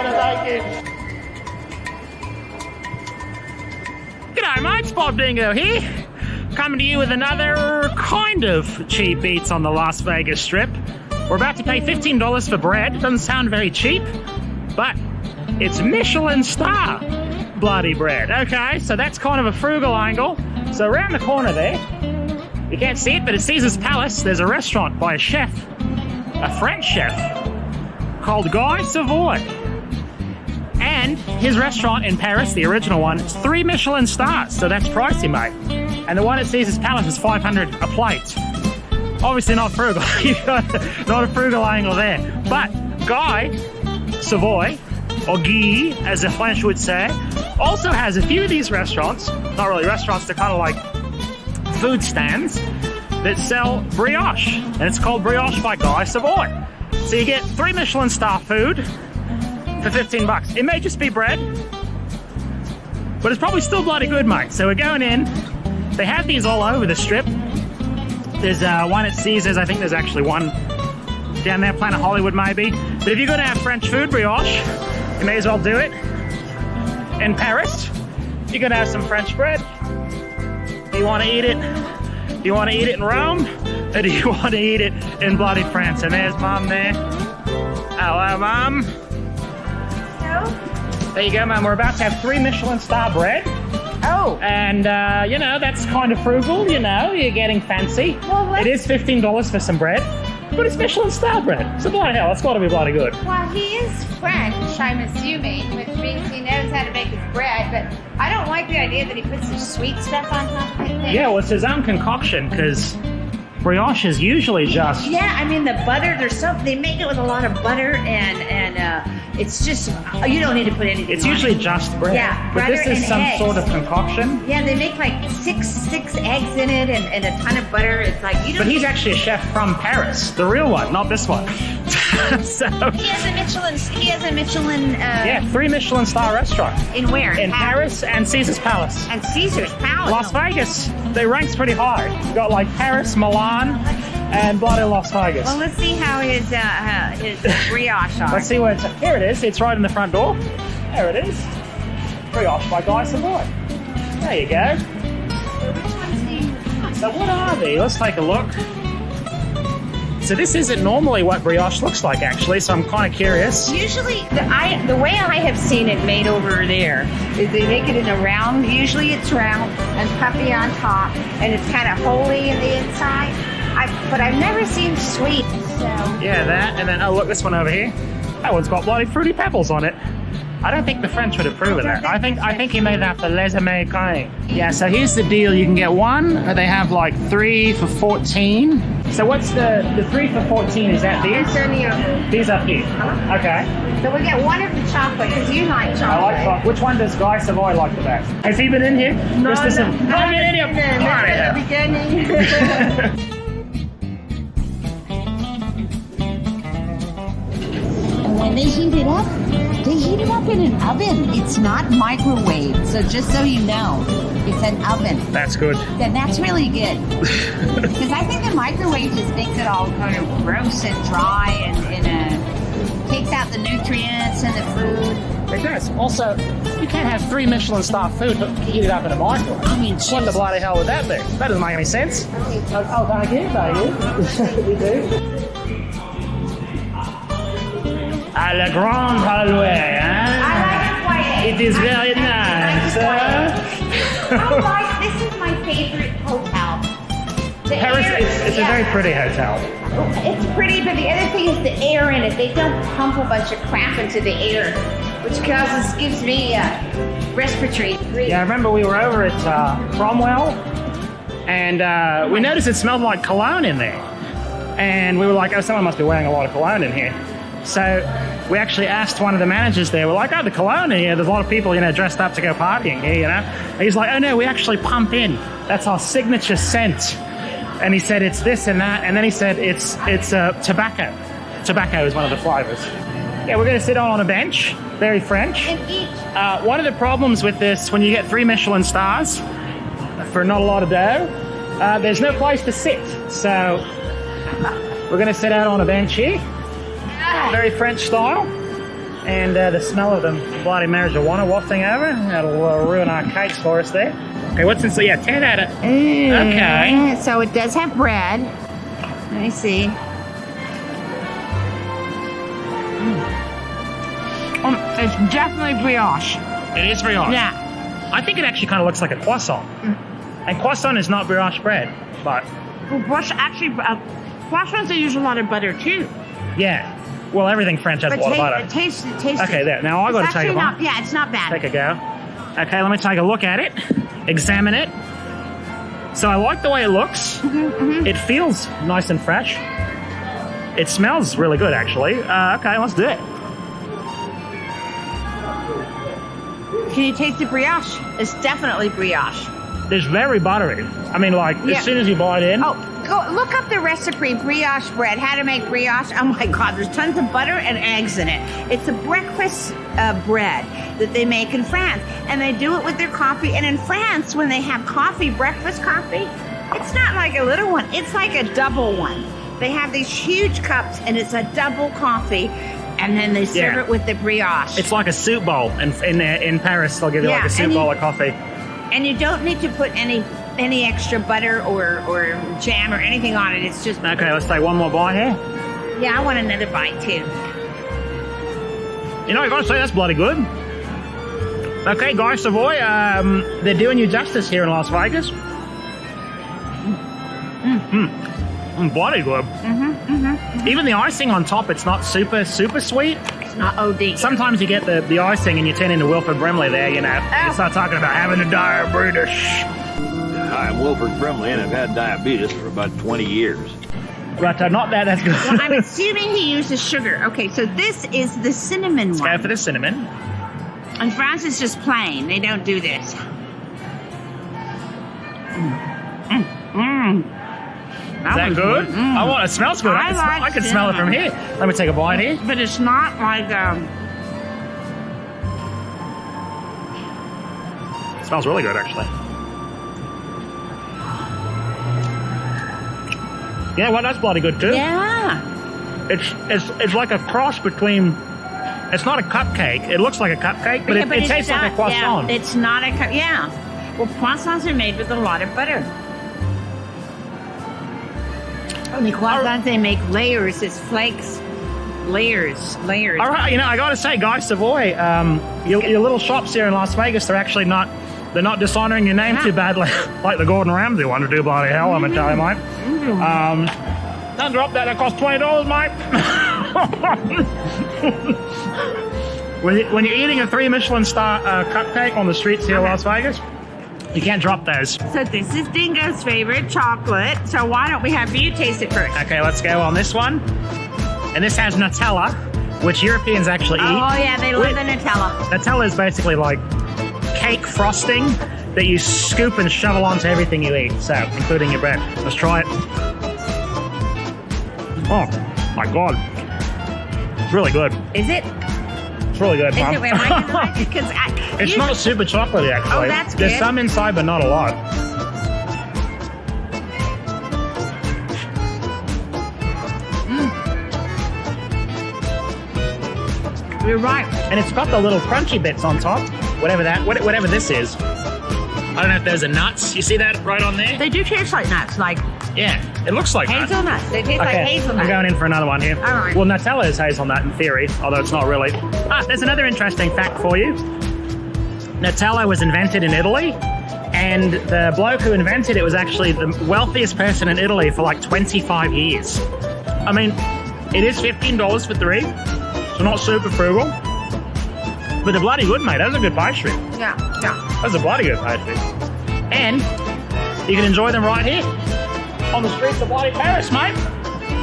Thank you. G'day mates, Bob Dingo here. Coming to you with another kind of cheap eats on the Las Vegas Strip. We're about to pay $15 for bread. It doesn't sound very cheap, but it's Michelin star bloody bread. Okay, so that's kind of a frugal angle. So around the corner there, you can't see it, but at Caesar's Palace, there's a restaurant by a chef, a French chef, called Guy Savoy. And his restaurant in Paris, the original one, is 3 Michelin stars, so that's pricey, mate. And the one at Caesar's Palace is $500 a plate. Obviously not frugal. You've got not a frugal angle there. But Guy Savoy, or Guy, as the French would say, also has a few of these restaurants, not really restaurants, they're kind of like food stands that sell brioche. And it's called Brioche by Guy Savoy. So you get 3 Michelin star food for 15 bucks. It may just be bread, but it's probably still bloody good, mate. So we're going in. They have these all over the Strip. There's one at Caesars. I think there's actually one down there, Planet Hollywood maybe. But if you're going to have French food, brioche, you may as well do it in Paris. You're going to have some French bread. Do you want to eat it? Do you want to eat it in Rome? Or do you want to eat it in bloody France? And there's Mum there. Hello, Mum. Hello. There you go, Mum. We're about to have 3 Michelin star bread. Oh. And, you know, that's kind of frugal, you know, you're getting fancy. Well, it is $15 for some bread, but it's Michelin star bread. So bloody hell, it's got to be bloody good. Well, he is French, I'm assuming, which means he knows how to make his bread, but I don't like the idea that he puts the sweet stuff on top of it. Yeah, well, it's his own concoction, because brioche is usually just... Yeah, I mean, the butter, they make it with a lot of butter, and it's just, you don't need to put anything It's on usually it. just bread. Yeah, but this is some eggs. sort of concoction. Yeah, they make like six eggs in it and a ton of butter. It's like, you don't... But he's actually a chef from Paris, the real one, not this one. So... He has a Michelin, yeah, 3 Michelin star restaurant. In where? In Paris and Caesar's Palace. And Caesar's Palace. Las Vegas, they ranks pretty high. You've got like Paris, Milan, and bloody Las Vegas. Well, let's see how his brioche are. Let's see where it's... Here it is. It's right in the front door. There it is. Brioche by Guy Savoy. There you go. So what are they? Let's take a look. So this isn't normally what brioche looks like, actually, so I'm kind of curious. Usually, the way I have seen it made over there is they make it in a round. Usually it's round and puffy on top, and it's kind of holy in the inside. But I've never seen sweet, so... Yeah, that, and then, oh, look, this one over here. That one's got bloody fruity pebbles on it. I don't think the French would approve of that. I think he made that for les Américains. Yeah, so here's the deal. You can get one, or they have like 3 for 14. So what's the 3 for 14? Is that these? These up here. Okay. So we get one of the chocolate, because you like chocolate. I like chocolate. Which one does Guy Savoy like the best? Has he been in here? No, Not been in here. At the beginning. When they heat it up in an oven. It's not microwave. So just so you know, it's an oven. That's good. Then that's really good. Because I think the microwave just makes it all kind of gross and dry and takes out the nutrients in the food. It does. Also, you can't have 3 Michelin star food but heat it up in a microwave. I mean, what the bloody hell would that be? That doesn't make any sense. Oh, thank you. We do. À la grande hallway, huh? I like it white. It is very nice. This is my favorite hotel. Paris, it's a very pretty hotel. It's pretty, but the other thing is the air in it. They don't pump a bunch of crap into the air, which gives me respiratory. Yeah, I remember we were over at Cromwell, and we noticed it smelled like cologne in there. And we were like, oh, someone must be wearing a lot of cologne in here. So we actually asked one of the managers there, we're like, oh, the cologne in here, there's a lot of people, you know, dressed up to go partying here, you know. And he's like, oh no, we actually pump in. That's our signature scent. And he said, it's this and that. And then he said, it's tobacco. Tobacco is one of the flavors. Yeah, we're going to sit on a bench, very French. One of the problems with this, when you get 3 Michelin stars for not a lot of dough, there's no place to sit. So we're going to sit out on a bench here. Very French style. And the smell of them bloody marijuana wafting over. That'll ruin our cakes for us there. Okay, what's in? So yeah, 10 out of. Okay. So it does have bread. Let me see. It's definitely brioche. It is brioche. Yeah. I think it actually kind of looks like a croissant. And croissant is not brioche bread, but. Well, croissants, they use a lot of butter too. Yeah. Well, everything French has a lot of butter. It tastes. Okay, there. Now I got to take one. Yeah, it's not bad. Take a go. Okay, let me take a look at it. Examine it. So I like the way it looks. It feels nice and fresh. It smells really good, actually. Okay, let's do it. Can you taste the brioche? It's definitely brioche. It's very buttery. I mean, like, as soon as you bite in. Oh, go look up the recipe, brioche bread, how to make brioche. Oh my God, there's tons of butter and eggs in it. It's a breakfast bread that they make in France. And they do it with their coffee. And in France, when they have coffee, breakfast coffee, it's not like a little one. It's like a double one. They have these huge cups and it's a double coffee. And then they serve it with the brioche. It's like a soup bowl. In Paris, they'll give you like a soup bowl of coffee. And you don't need to put any extra butter or jam or anything on it. It's just... Okay, let's take one more bite here. Yeah, I want another bite too. You know, I gotta say, that's bloody good. Okay, guys, Savoy, they're doing you justice here in Las Vegas. Bloody good. Even the icing on top, it's not super sweet. It's not OD. Sometimes you get the icing and you turn into Wilford Brimley there, you know. You start talking about having a diabetes. Hi, I'm Wilford Brimley, and I've had diabetes for about 20 years. Right, not bad, that's good. Well, I'm assuming he uses sugar. Okay, so this is the cinnamon one. Let's go for the cinnamon. In France, it's just plain. They don't do this. Is that good? Oh, it smells good. I can smell it from here. Let me take a bite here. But it's not like It smells really good, actually. Yeah, well, that's bloody good too. Yeah. It's like a cross between. It's not a cupcake. It looks like a cupcake, but it tastes like a croissant. Yeah, it's not a yeah. Well, croissants are made with a lot of butter. And the croissants, they make layers. It's flakes. Layers. All right, you know, I gotta say, guys, Savoy, your little shops here in Las Vegas, they're not dishonoring your name too badly, like the Gordon Ramsay one to do bloody hell, I'm gonna tell you, mate. Don't drop that. That costs $20, mate. When you're eating a 3 Michelin star cupcake on the streets here in Las Vegas, you can't drop those. So this is Dingo's favorite chocolate. So why don't we have you taste it first? Okay, let's go on this one. And this has Nutella, which Europeans actually eat. Oh yeah, they love the Nutella. Nutella is basically like cake frosting that you scoop and shovel onto everything you eat, so including your bread. Let's try it. Oh my God, it's really good. Is it? It's really good. Is it? Wait, because it's not super chocolatey actually. Oh, that's good. There's some inside, but not a lot. You're right. And it's got the little crunchy bits on top, whatever this is. I don't know if those are nuts. You see that right on there? They do taste like nuts, like yeah, it looks like hazelnuts. They taste like hazelnuts. I'm going in for another one here. All right. Well, Nutella is hazelnut in theory, although it's not really. There's another interesting fact for you. Nutella was invented in Italy, and the bloke who invented it was actually the wealthiest person in Italy for like 25 years. I mean, it is $15 for 3. So not super frugal, but they're bloody good, mate. That's a good pastry. Yeah. That's a bloody good pastry. And you can enjoy them right here on the streets of bloody Paris, mate.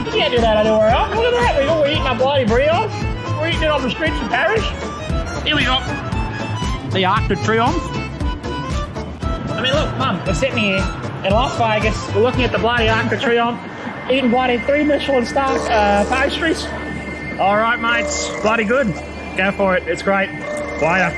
You can't do that anywhere else. Look at that. We're eating our bloody brioche. We're eating it on the streets of Paris. Here we go. The Arc de Triomphe. I mean, look, Mum, we're sitting here in Las Vegas. We're looking at the bloody Arc de Triomphe, eating bloody 3 Michelin star pastries. All right, mates. Bloody good. Go for it. It's great. Later.